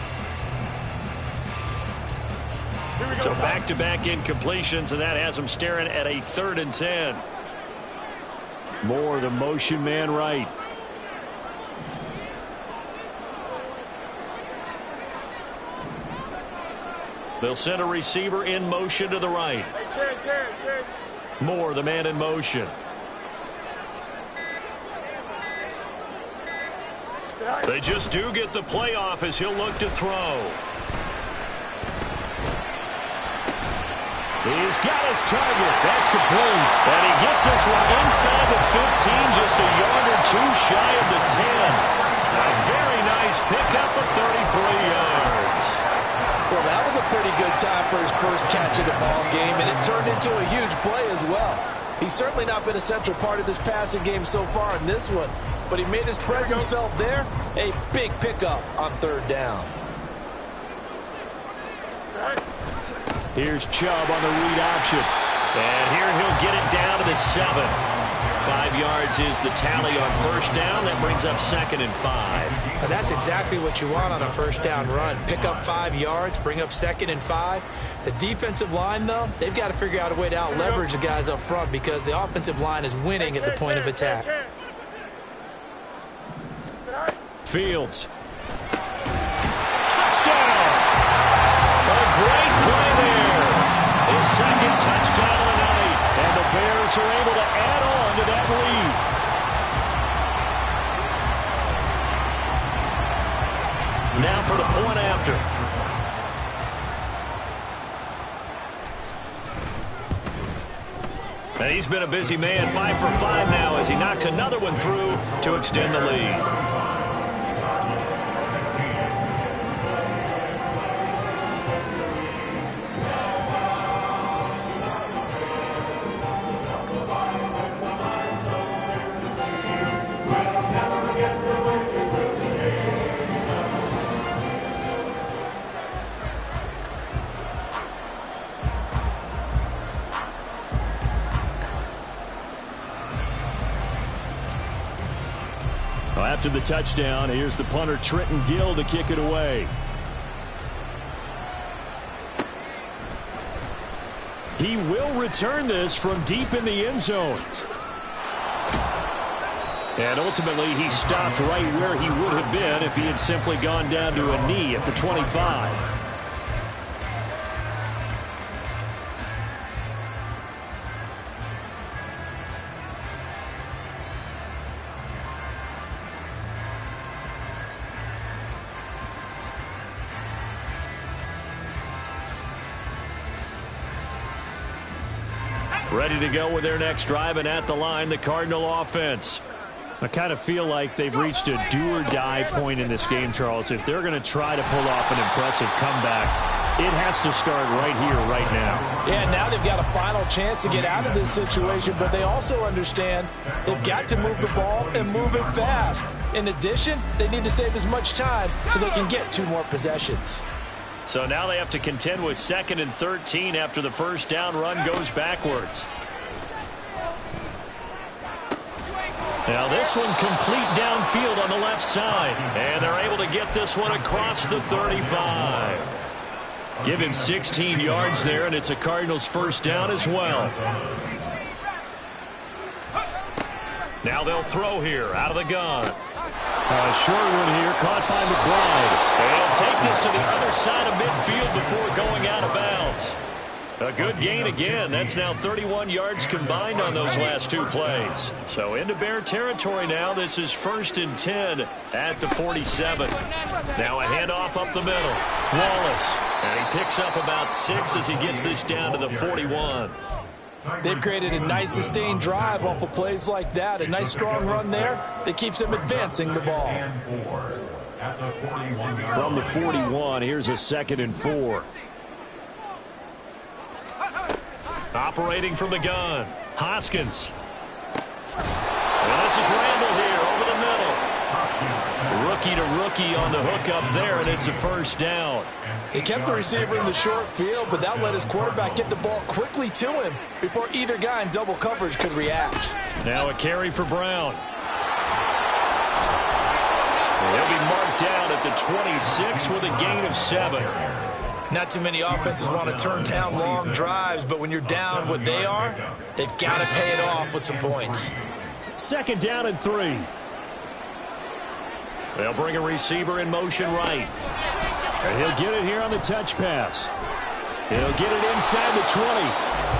So back-to-back incompletions, and that has them staring at a 3rd and 10. Moore, the motion man right. They'll send a receiver in motion to the right. Moore, the man in motion. They just do get the playoff as he'll look to throw. He's got his target. That's complete. And he gets this one inside the 15, just a yard or two shy of the 10. A very nice pickup of 33 yards. Well, that was a pretty good time for his first catch of the ball game, and it turned into a huge play as well. He's certainly not been a central part of this passing game so far in this one, but he made his presence felt there. A big pickup on third down. Here's Chubb on the read option. And here he'll get it down to the 7. 5 yards is the tally on first down. That brings up 2nd and 5. And that's exactly what you want on a first down run. Pick up 5 yards, bring up 2nd and 5. The defensive line, though, they've got to figure out a way to out-leverage the guys up front because the offensive line is winning at the point of attack. Fields. Touchdown! What a great play there. His 2nd touchdown of the night. And the Bears are able to add on to that lead. Now for the point after. And he's been a busy man, 5 for 5 now as he knocks another one through to extend the lead. After the touchdown, here's the punter Trenton Gill to kick it away. He will return this from deep in the end zone. And ultimately, he stopped right where he would have been if he had simply gone down to a knee at the 25. Ready to go with their next drive, and at the line, the Cardinal offense. I kind of feel like they've reached a do-or-die point in this game, Charles. If they're going to try to pull off an impressive comeback, it has to start right here, right now. Yeah, now they've got a final chance to get out of this situation, but they also understand they've got to move the ball and move it fast. In addition, they need to save as much time so they can get 2 more possessions. So now they have to contend with 2nd and 13 after the first down run goes backwards. Now this one complete downfield on the left side. And they're able to get this one across the 35. Give him 16 yards there, and it's a Cardinals first down as well. Now they'll throw here out of the gun. A short one here caught by McBride. And take this to the other side of midfield before going out of bounds. A good gain again. That's now 31 yards combined on those last two plays. So into Bear territory now. This is 1st and 10 at the 47. Now a handoff up the middle. Wallace. And he picks up about 6 as he gets this down to the 41. They've created a nice sustained drive off of plays like that. A nice strong run there that keeps them advancing the ball. From the 41, here's a 2nd and 4. Operating from the gun, Hoskins. And this is Randall here over the middle. Rookie to rookie on the hook up there, and it's a first down. They kept the receiver in the short field, but that let his quarterback get the ball quickly to him before either guy in double coverage could react. Now a carry for Brown. He'll be marked down at the 26 with a gain of 7. Not too many offenses want to turn down long drives, but when you're down what they are, they've got to pay it off with some points. 2nd down and 3. They'll bring a receiver in motion right. And he'll get it here on the touch pass. He'll get it inside the 20.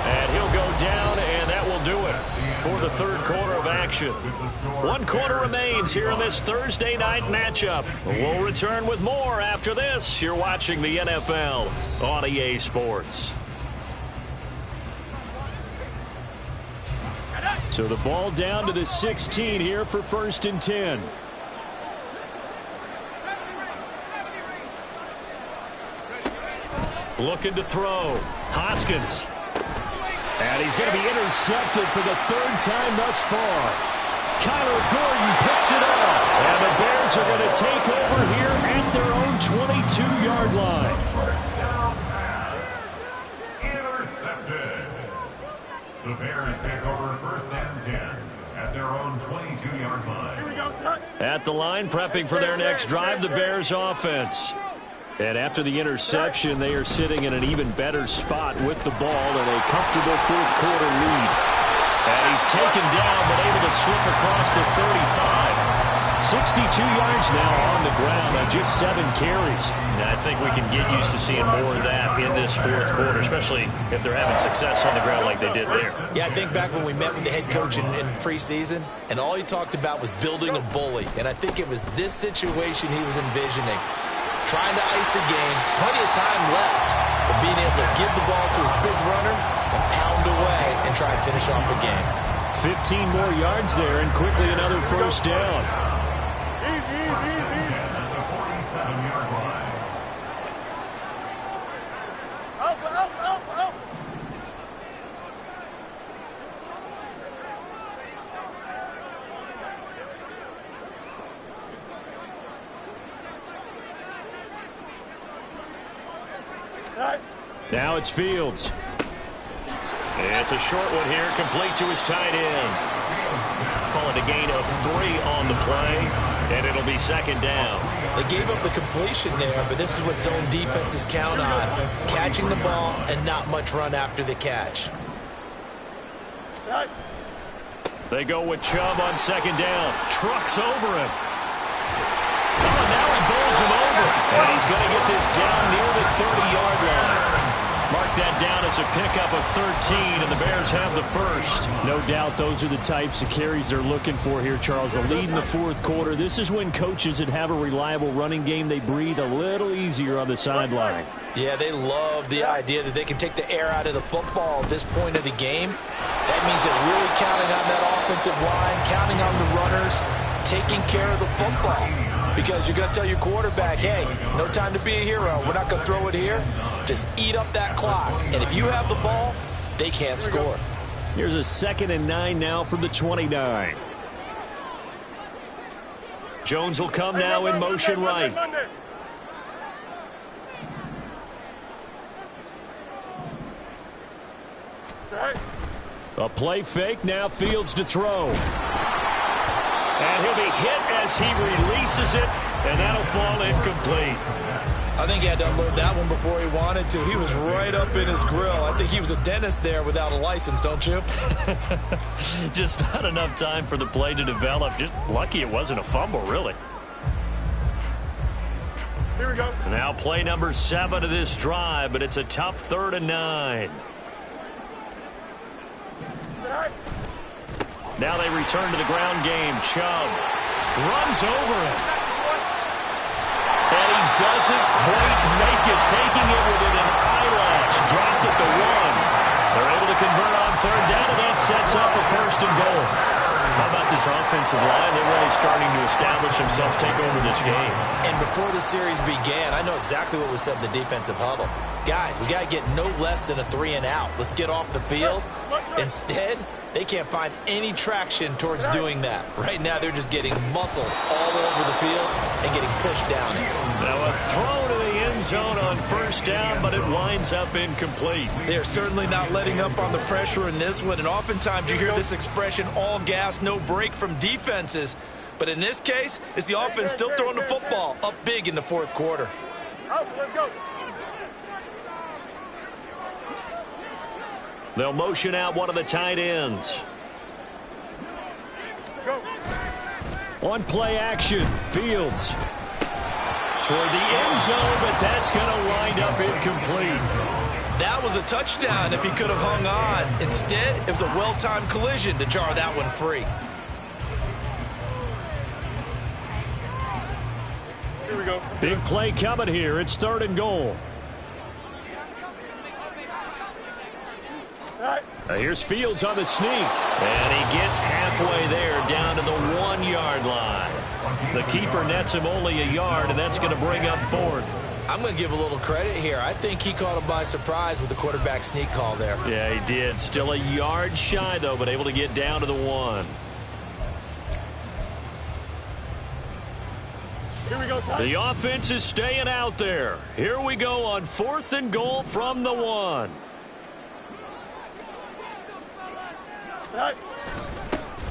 And he'll go down, and that will do it for the third quarter of action. 1 quarter remains here in this Thursday night matchup. We'll return with more after this. You're watching the NFL on EA Sports. So the ball down to the 16 here for 1st and 10. Looking to throw. Hoskins. And he's going to be intercepted for the 3rd time thus far. Kyler Gordon picks it up. And the Bears are going to take over here at their own 22-yard line. Intercepted. The Bears take over 1st and 10 at their own 22-yard line. Here we go, son. At the line, prepping for their next drive, the Bears offense. And after the interception, they are sitting in an even better spot with the ball in a comfortable 4th quarter lead. And he's taken down, but able to slip across the 35. 62 yards now on the ground on just 7 carries. And I think we can get used to seeing more of that in this 4th quarter, especially if they're having success on the ground like they did there. Yeah, I think back when we met with the head coach in preseason, and all he talked about was building a bully. And I think it was this situation he was envisioning. Trying to ice a game, plenty of time left, but being able to give the ball to his big runner and pound away and try and finish off a game. 15 more yards there and quickly another first down. Easy. At the 47-yard line. Up. Now it's Fields. It's a short one here, complete to his tight end. Call it a gain of 3 on the play, and it'll be 2nd down. They gave up the completion there, but this is what zone defenses count on. Catching the ball and not much run after the catch. They go with Chubb on 2nd down. Trucks over him. Oh, now he bowls him over. And he's going to get this down near the 30-yard line. Mark that down as a pickup of 13, and the Bears have the first. No doubt those are the types of carries they're looking for here, Charles. The lead in the 4th quarter. This is when coaches that have a reliable running game, they breathe a little easier on the sideline. Yeah, they love the idea that they can take the air out of the football at this point of the game. That means they're really counting on that offensive line, counting on the runners, taking care of the football. Because you're going to tell your quarterback, hey, no time to be a hero. We're not going to throw it here. Just eat up that clock. And if you have the ball, they can't score. Here's a 2nd and 9 now from the 29. Jones will come now in motion right. A play fake, now Fields to throw. And he'll be hit as he releases it, and that'll fall incomplete. I think he had to unload that one before he wanted to. He was right up in his grill. I think he was a dentist there without a license, don't you? Just not enough time for the play to develop. Just lucky it wasn't a fumble, really. Here we go. Now play number 7 of this drive, but it's a tough 3rd and 9. Now they return to the ground game. Chubb runs over him. And he doesn't quite make it, taking it within an eyelash. Dropped at the 1. They're able to convert on 3rd down, and that sets up a 1st and goal. How about this offensive line? They're really starting to establish themselves, take over this game. And before the series began, I know exactly what was said in the defensive huddle. Guys, we got to get no less than a 3 and out. Let's get off the field. Instead, they can't find any traction towards doing that. Right now, they're just getting muscled all over the field and getting pushed down it. Now a throw to the end zone on 1st down, but it winds up incomplete. They're certainly not letting up on the pressure in this one, and oftentimes you hear this expression, all gas, no break from defenses. But in this case, it's the offense still throwing the football up big in the 4th quarter. Oh, let's go. They'll motion out one of the tight ends. Go. On play action, Fields toward the end zone, but that's going to wind up incomplete. That was a touchdown if he could have hung on. Instead, it was a well-timed collision to jar that one free. Here we go. Big play coming here. It's 3rd and goal. Here's Fields on the sneak. And he gets halfway there down to the 1-yard line. The keeper nets him only a yard, and that's going to bring up 4th. I'm going to give a little credit here. I think he caught him by surprise with the quarterback sneak call there. Yeah, he did. Still a yard shy, though, but able to get down to the 1. Here we go, son. The offense is staying out there. Here we go on 4th and goal from the 1. Right.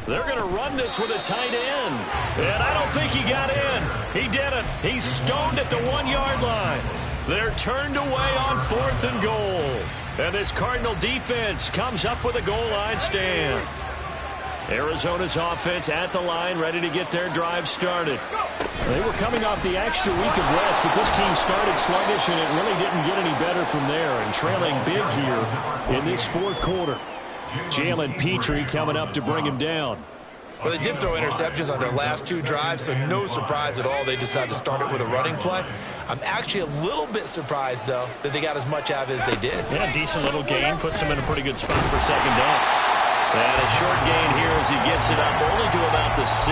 They're going to run this with a tight end. And I don't think he got in. He didn't. He's stoned at the 1-yard line. They're turned away on 4th and goal. And this Cardinal defense comes up with a goal line stand. Arizona's offense at the line, ready to get their drive started. They were coming off the extra week of rest, but this team started sluggish, and it really didn't get any better from there. And trailing big here in this 4th quarter. Jalen Petrie coming up to bring him down. Well, they did throw interceptions on their last 2 drives, so no surprise at all they decided to start it with a running play. I'm actually a little bit surprised, though, that they got as much out of it as they did. Yeah, decent little gain. Puts them in a pretty good spot for 2nd down. And a short gain here as he gets it up only to about the 6.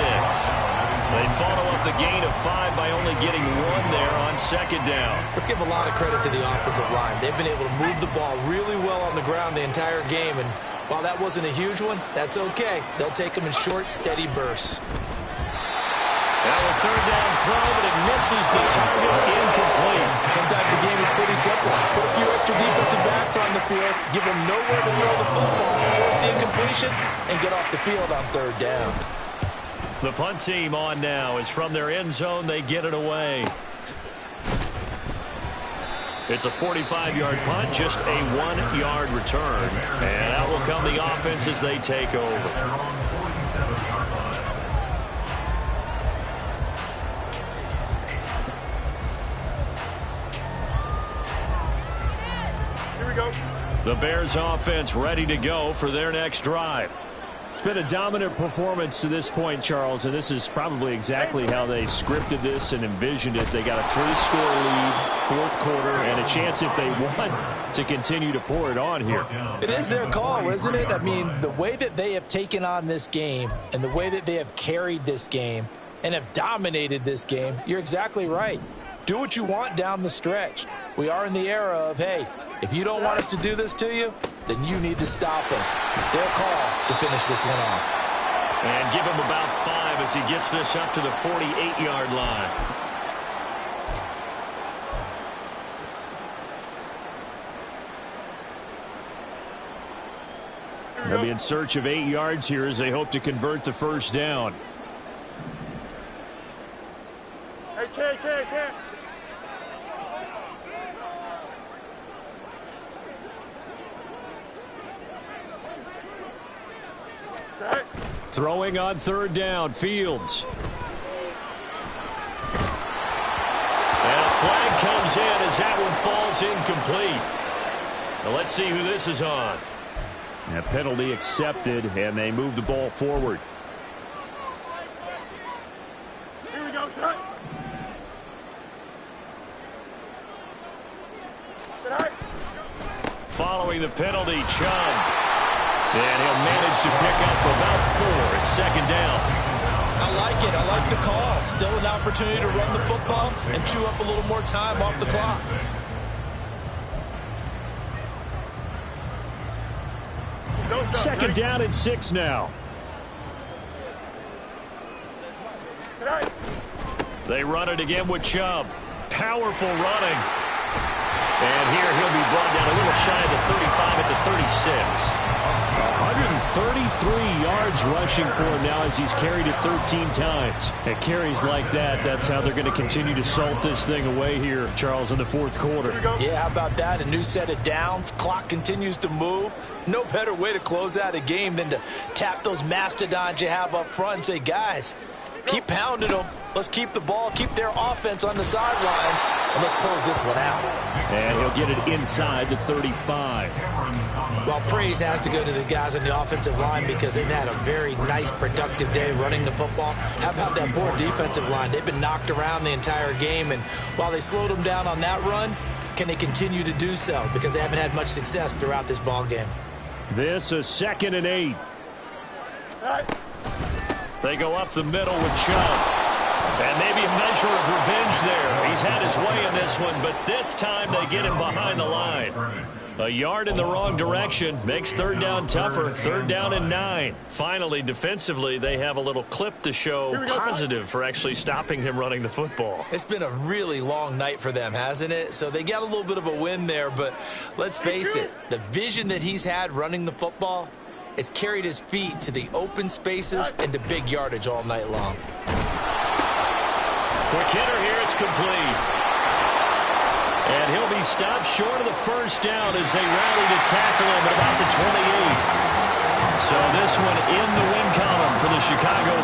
They follow up the gain of 5 by only getting 1 there on 2nd down. Let's give a lot of credit to the offensive line. They've been able to move the ball really well on the ground the entire game, and while that wasn't a huge one, that's okay. They'll take them in short, steady bursts. Now a 3rd down throw, but it misses the target, incomplete. Sometimes the game is pretty simple. Put a few extra defensive backs on the field, give them nowhere to throw the football, force the incompletion, and get off the field on 3rd down. The punt team on now is from their end zone. They get it away. It's a 45-yard punt, just a 1-yard return. And out will come the offense as they take over. The Bears offense ready to go for their next drive. It's been a dominant performance to this point, Charles, and this is probably exactly how they scripted this and envisioned it. They got a 3-score lead, 4th quarter, and a chance if they want to continue to pour it on here. It is their call, isn't it? I mean, the way that they have taken on this game and the way that they have carried this game and have dominated this game, you're exactly right. Do what you want down the stretch. We are in the era of, hey, if you don't want us to do this to you, then you need to stop us. Their call to finish this one off. And give him about 5 as he gets this up to the 48-yard line. They'll be in search of 8 yards here as they hope to convert the 1st down. 10. Set. Throwing on third down, Fields. And a flag comes in as that one falls incomplete. Now let's see who this is on. A penalty accepted, and they move the ball forward. Here we go, set. Set. Following the penalty, Chubb. And he'll manage to pick up about 4 at second down. I like it. I like the call. Still an opportunity to run the football and chew up a little more time off the clock. Second down and 6 now. They run it again with Chubb. Powerful running. And here he'll be brought down a little shy of the 35 at the 36. 133 yards rushing for him now as he's carried it 13 times. At carries like that, that's how they're going to continue to salt this thing away here, Charles, in the fourth quarter. Yeah, how about that? A new set of downs. Clock continues to move. No better way to close out a game than to tap those mastodons you have up front and say, guys, keep pounding them. Let's keep the ball, keep their offense on the sidelines, and let's close this one out. And he'll get it inside the 35. Well, praise has to go to the guys on the offensive line because they've had a very nice, productive day running the football. How about that poor defensive line? They've been knocked around the entire game, and while they slowed them down on that run, can they continue to do so? Because they haven't had much success throughout this ball game. This is 2nd and 8. They go up the middle with Chubb. And maybe a measure of revenge there. He's had his way in this one, but this time they get him behind the line. A yard in the wrong direction makes third down tougher. 3rd down and 9. Finally, defensively, they have a little clip to show positive for actually stopping him running the football. It's been a really long night for them, hasn't it? So they got a little bit of a win there, but let's face it, the vision that he's had running the football has carried his feet to the open spaces and to big yardage all night long. Quick hitter here, it's complete. And he'll be stopped short of the first down as they rally to tackle him at about the 28. So this one in the win column for the Chicago